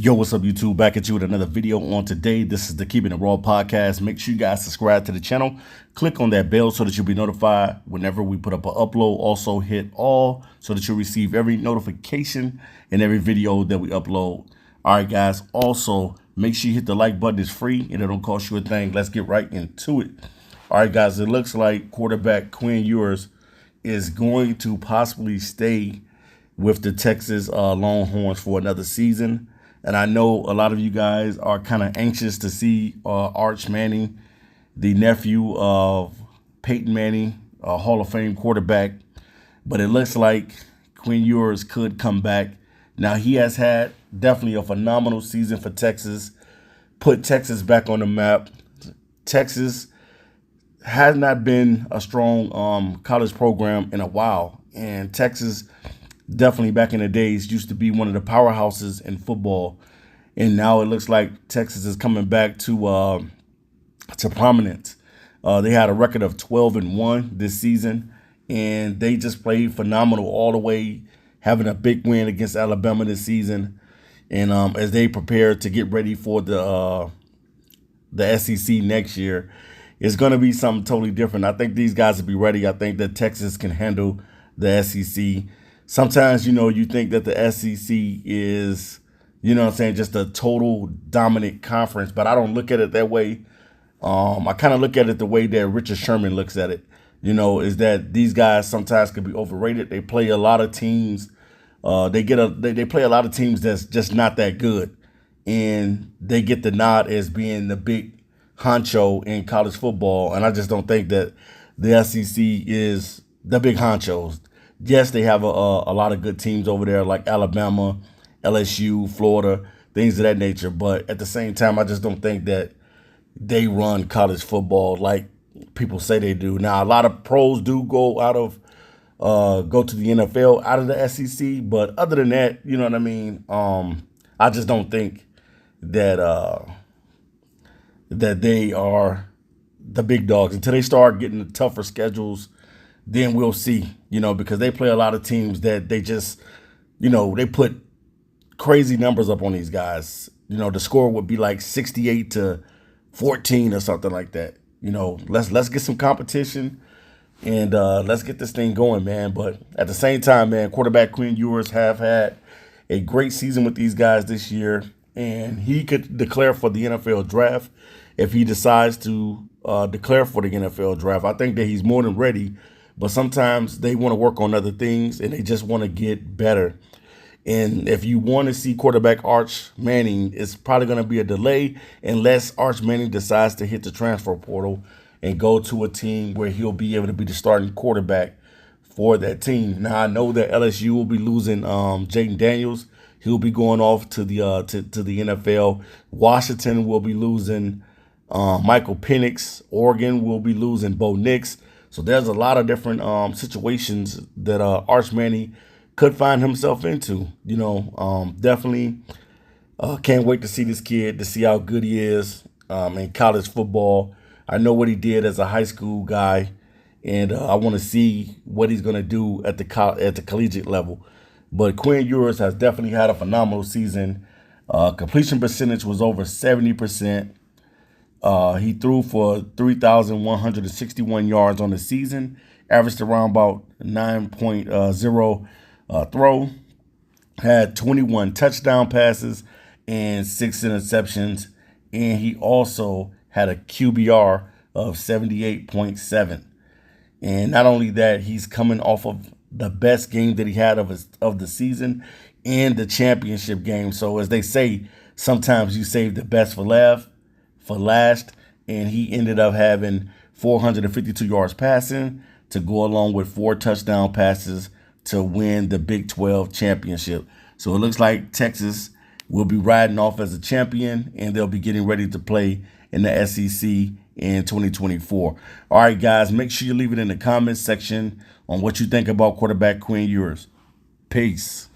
Yo, what's up, YouTube? Back at you with another video on today. This is the Keeping It Raw podcast. Make sure you guys subscribe to the channel. Click on that bell so that you'll be notified whenever we put up an upload. Also, hit all so that you'll receive every notification and every video that we upload. All right, guys. Also, make sure you hit the like button. It's free and it don't cost you a thing. Let's get right into it. All right, guys. It looks like quarterback Quin Ewers is going to possibly stay with the Texas Longhorns for another season. And I know a lot of you guys are kind of anxious to see Arch Manning, the nephew of Peyton Manning, a Hall of Fame quarterback. But it looks like Quin Ewers could come back. Now, he has had definitely a phenomenal season for Texas, put Texas back on the map. Texas has not been a strong college program in a while. And Texas definitely back in the days used to be one of the powerhouses in football, and now it looks like Texas is coming back to prominence. They had a record of 12-1 this season, and they just played phenomenal all the way, having a big win against Alabama this season. And as they prepare to get ready for the SEC next year, it's going to be something totally different. I think these guys will be ready. I think that Texas can handle the SEC. Sometimes, you think that the SEC is, just a total dominant conference, but I don't look at it that way. I kind of look at it the way that Richard Sherman looks at it, is that these guys sometimes can be overrated. They play a lot of teams. They play a lot of teams that's just not that good, and they get the nod as being the big honcho in college football. And I just don't think that the SEC is the big honchos. Yes, they have a lot of good teams over there like Alabama, LSU, Florida, things of that nature. But at the same time, I just don't think that they run college football like people say they do. Now, a lot of pros do go to the NFL out of the SEC. But other than that, you know what I mean? I just don't think that that they are the big dogs until they start getting the tougher schedules. Then we'll see, because they play a lot of teams that they just, they put crazy numbers up on these guys. The score would be like 68-14 or something like that. Let's get some competition and let's get this thing going, man. But at the same time, man, quarterback Quin Ewers have had a great season with these guys this year, and he could declare for the NFL draft if he decides to declare for the NFL draft. I think that he's more than ready. But sometimes they want to work on other things and they just want to get better. And if you want to see quarterback Arch Manning, it's probably going to be a delay unless Arch Manning decides to hit the transfer portal and go to a team where he'll be able to be the starting quarterback for that team. Now, I know that LSU will be losing Jaden Daniels. He'll be going off to the NFL. Washington will be losing Michael Penix. Oregon will be losing Bo Nix. So there's a lot of different situations that Arch Manning could find himself into. Definitely can't wait to see this kid, to see how good he is in college football. I know what he did as a high school guy, and I want to see what he's going to do at the collegiate level. But Quin Ewers has definitely had a phenomenal season. Completion percentage was over 70%. He threw for 3,161 yards on the season, averaged around about 9.0 throw, had 21 touchdown passes and 6 interceptions, and he also had a QBR of 78.7. And not only that, he's coming off of the best game that he had of the season and the championship game. So as they say, sometimes you save the best for last, and he ended up having 452 yards passing to go along with 4 touchdown passes to win the Big 12 championship. So it looks like Texas will be riding off as a champion, and they'll be getting ready to play in the SEC in 2024. All right, guys, make sure you leave it in the comments section on what you think about quarterback Quin Ewers. Peace.